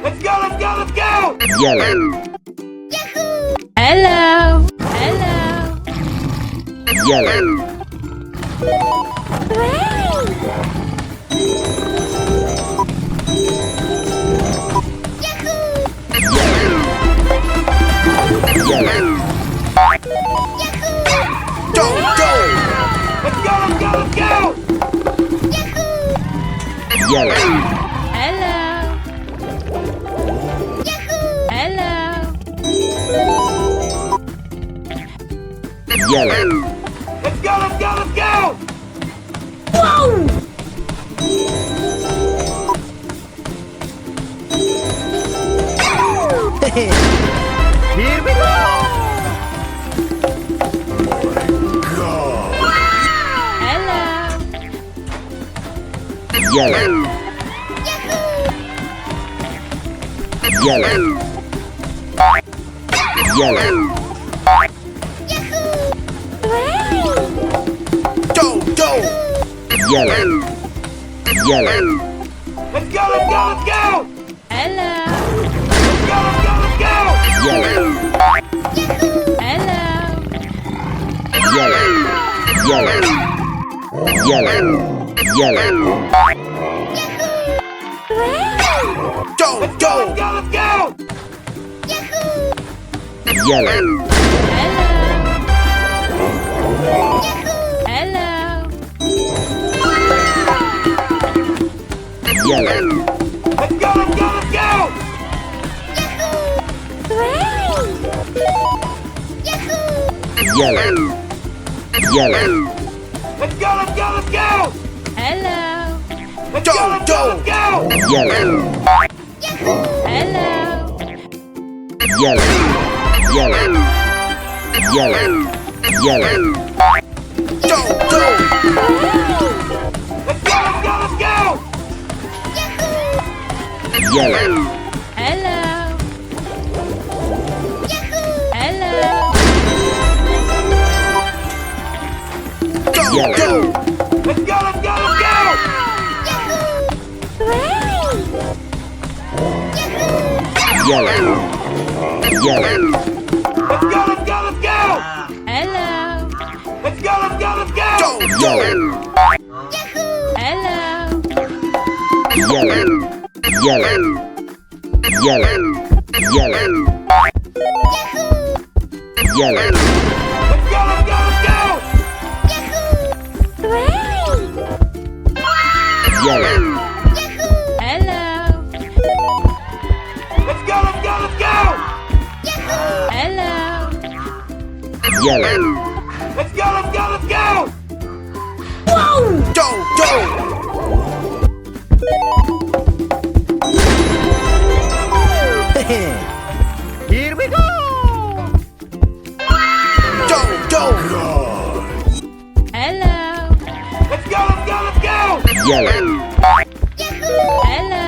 Let's go, let's go, let's go! Yellow. Hello. Hello. Yellow. Yellow. Go, go! Let's go, let's go, let's go! Yellow. Hello. Hello. Yellow. Let's go, let's go, let's go! Whoa! Here we go! Hello. Yellow. Yellow. Yellow. Go, go! Yellow. Yellow. Let's go, let's go, let's go! Hello. Let's go, let's go, let's go! Yellow. Hello. Yellow. Yellow. Yellow. Yellow. Go, Let's go! go, let's go! Yellow. Hello. Yellow. Let's go, let's go, let's go! Yellow. Yellow. Let's go, let's go, let's go! Hello. Let's go, let's go, let's go! Yellow. Hello. Yellow. Yellow. Yellow. Yellow. Go, go! Let's go, let's go, let's go! Yellow. Hello. Hello. Go, go! Let's go, let's go, let's go! Yellow. Yellow. Let's go, let's go, let's go! Hello. Let's go, let's go, let's go! Go, go! Hello. Yellow. Yellow. Yellow. Yellow. Yellow. Let's go, let's go, let's go! Yellow. Hello. Let's go, let's go, let's go! Hello. Yellow. Let's go, let's go, let's go! Go, go! Here we go! Go, go! Hello. Let's go, let's go, let's go! Yellow. Hello.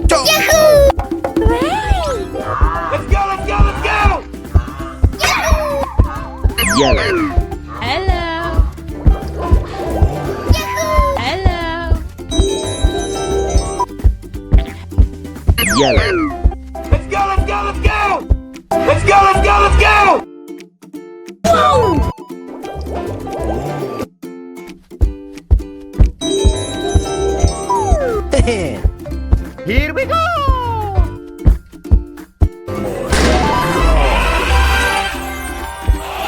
Go, go! Let's go, let's go, let's go! Yellow. Hello. Hello. Yellow. Let's go, let's go, let's go! Let's go, let's go, let's go! Here we go!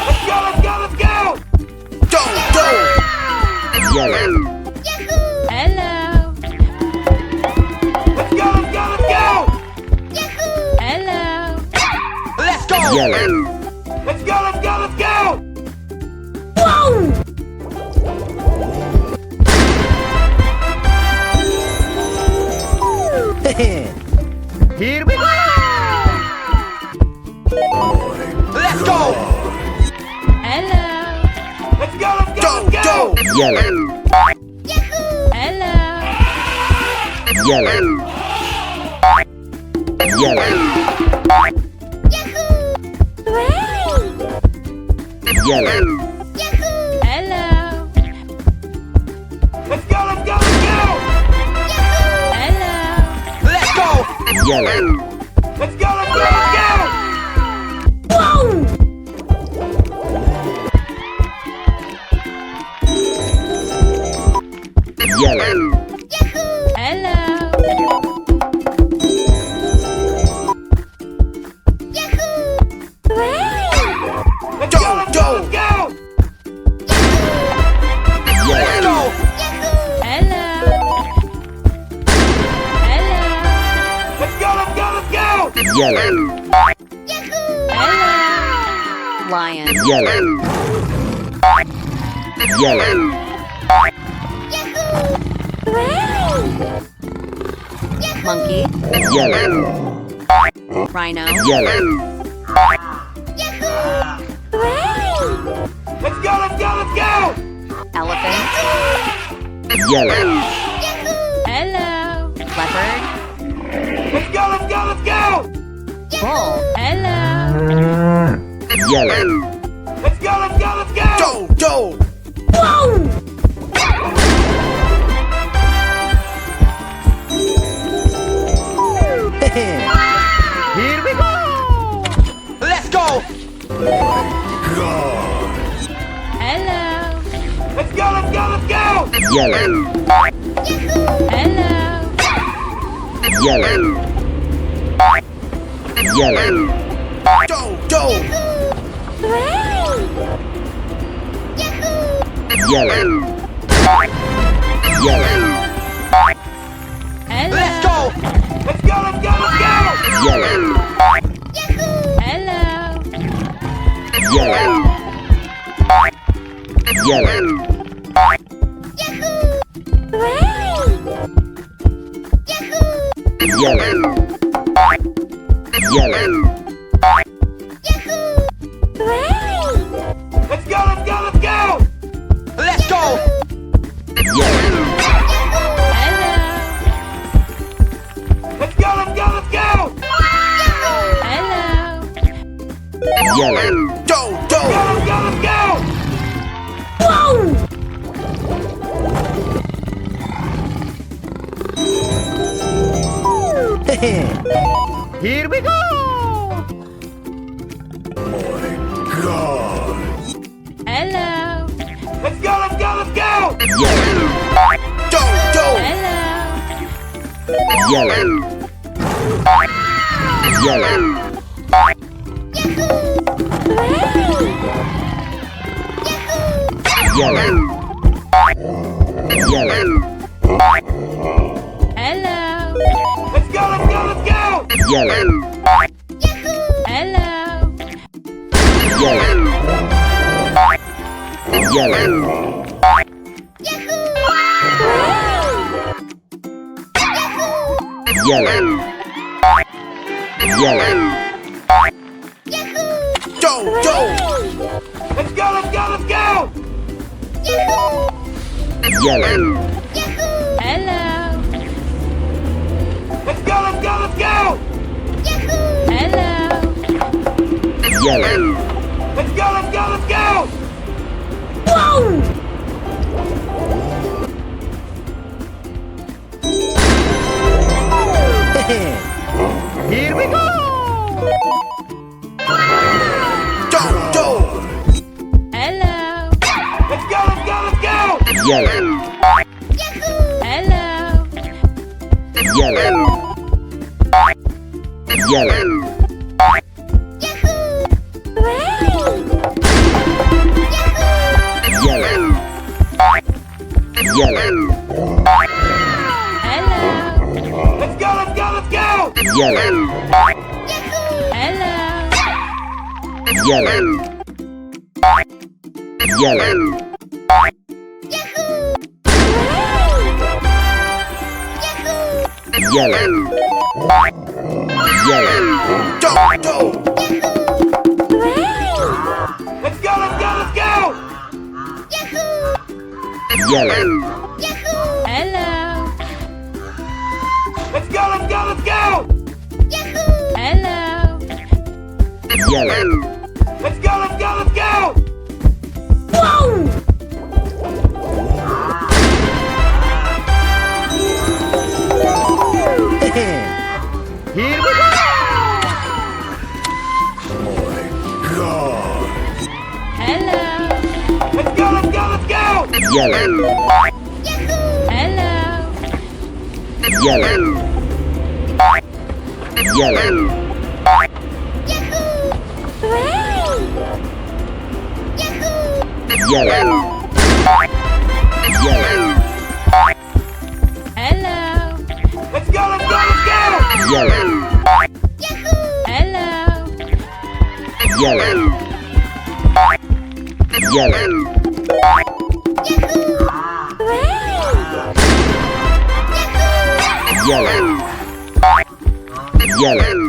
Let's go, let's go, let's go! Go, go! Yellow. Hello. Let's go, let's go, let's go! Hello. Let's go! Yellow. Let's go, let's go, let's go! Here we go! Let's go! Hello. Let's go, let's go, Go, let's go! go! Yellow. Hello. Yellow. Yellow. Yellow. Hello. Let's go, Yellow. Let's go, let's go, let's go! Yellow. Hello. Let's go, let's go, let's go! Yellow. Hello. Hello. Let's go, let's go, let's go! Yellow. Hello. Lion. Yellow. Yellow. Monkey. Yellow. Rhino. Yellow. Let's go, let's go, let's go! Elephant. Yellow. Hello. Leopard. Let's go, let's go, let's go! Bull. Hello. Yellow. Let's go, let's go, let's go! Doe. Here we go! Let's go! Hello. Let's go, let's go, let's go! Yellow. Hello. Yellow. Yellow. Doe. Yellow. Yellow. Hello. Let's go! Let's go, let's go, let's go! Yellow. Hello. Yellow. Yellow. Yellow. Yellow. Let's go, let's go, let's go! Let's go! Yellow. Hello. Let's go, let's go, let's go! Hello. Yellow. Let's go, let's go, let's go! Here we go! Hello. Let's go, let's go, let's go! Yellow. Hello. Yellow. Yellow. Yellow. Yellow. Hello. Let's go, let's go, let's go! Yellow. Hello. Yellow. Yellow. Yellow. Yellow. Let's go, let's go, let's go! Yellow. Hello. Let's go, let's go, let's go! Hello. Yellow. Let's go, let's go, let's go! Here we go! Hello. Let's go, let's go, let's go! Yellow. Hello. Yellow. Yellow. Yellow. Yellow. Hello. Let's go, let's go, let's go! Yellow. Hello. Yellow. Yellow. Yellow. Yellow. Let's go, let's go, let's go! Yellow. Hello. Let's go, let's go, let's go! Hello. Yellow. Let's go, let's go, let's go! Here Yellow. Yellow. Yellow. Yellow. Hello. Let's go, let's go, let's go! Yellow. Hello. Yellow. Yellow. Yellow. Yellow.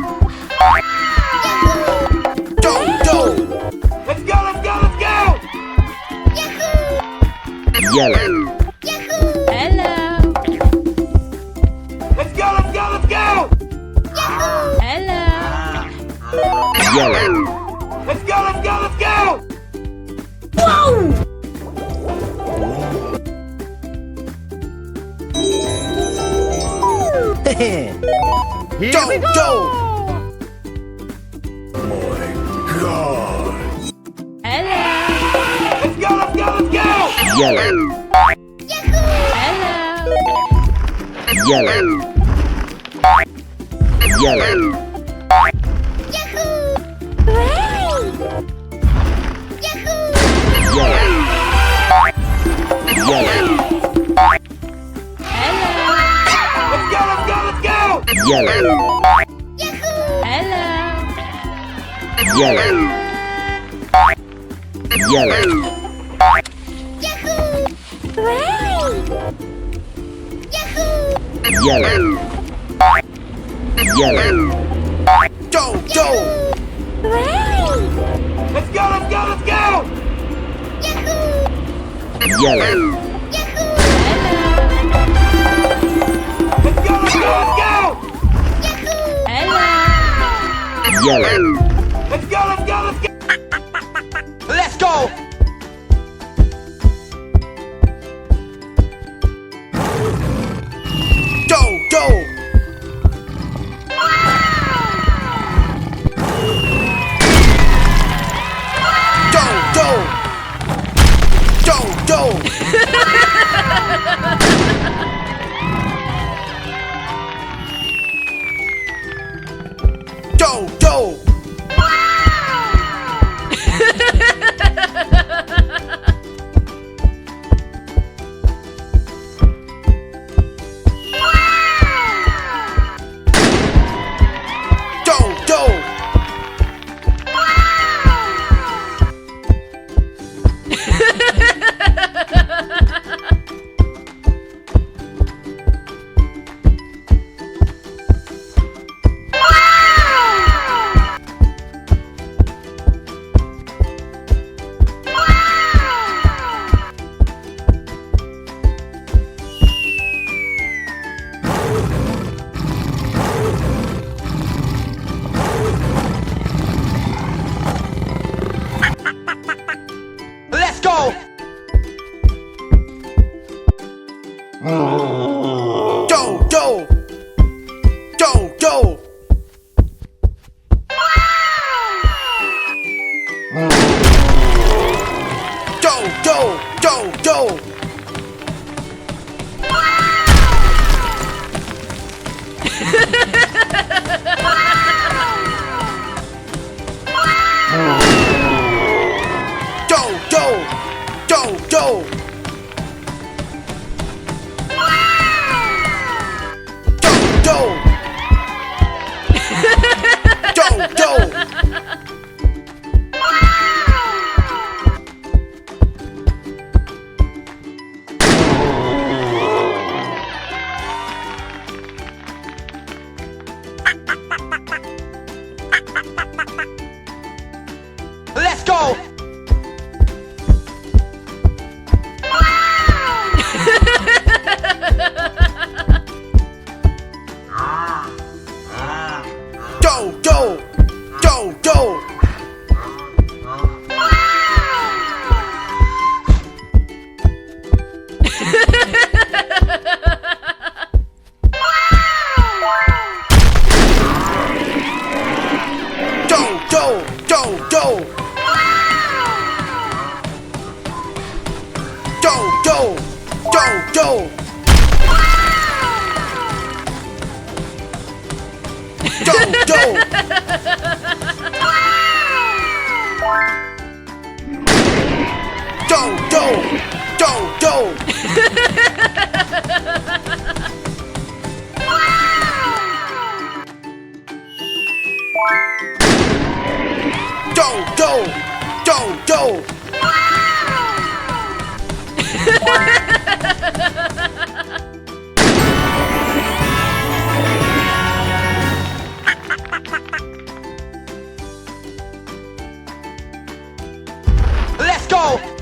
Let's go, let's go, let's go! Yellow. Hello. Let's go, let's go, let's go! Hello. Yellow. Let's go, let's go, let's go! Here we go! Hello. Let's go, let's go, let's go! Yellow. Hello. Yellow. Yellow. Yellow. Yellow. Let's go, let's go, let's go! Yellow. Hello. Yellow. Yellow. Yellow. Yellow. Let's go, let's go, let's go! Yellow. Let's go, let's go, let's go! Hello. Yellow. Let's go, let's go, let's go! Let's go! Let's go! Let's go! Let's go!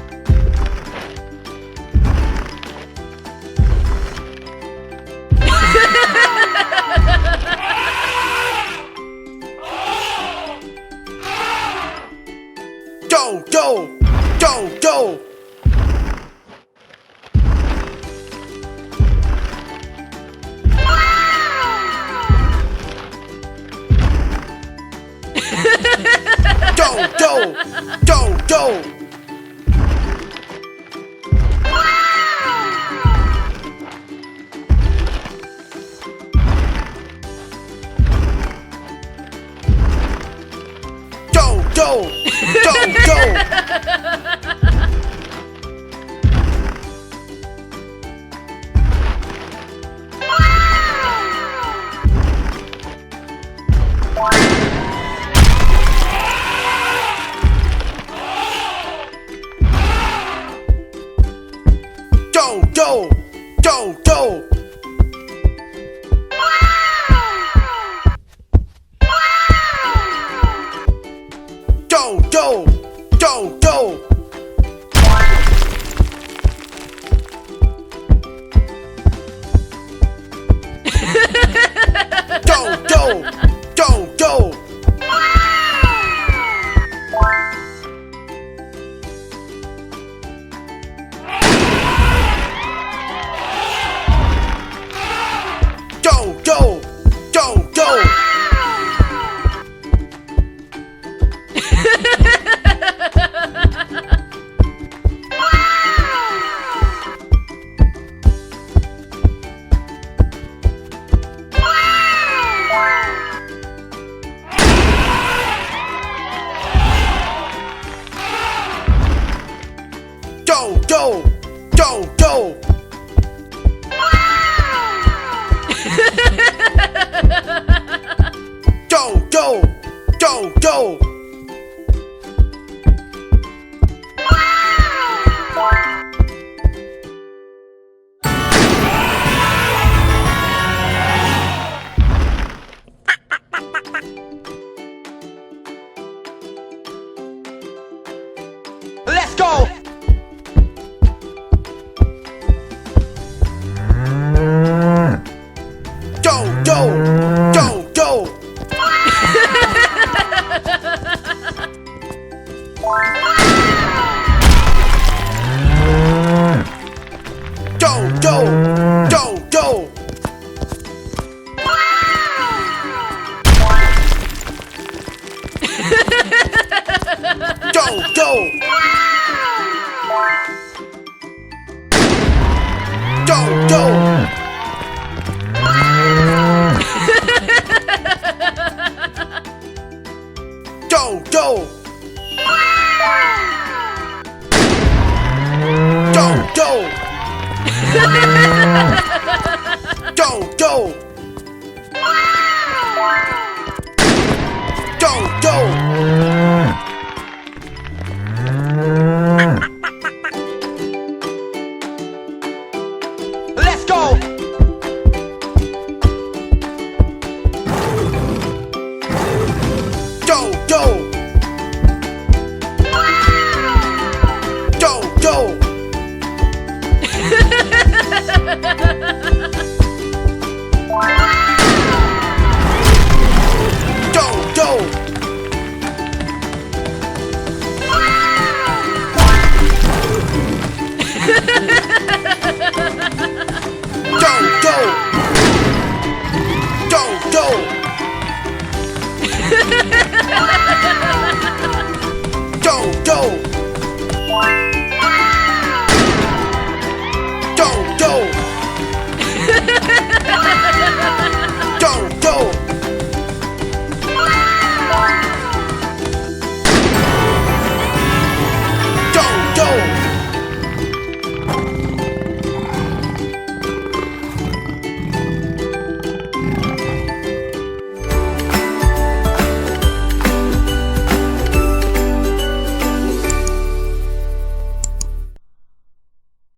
Go!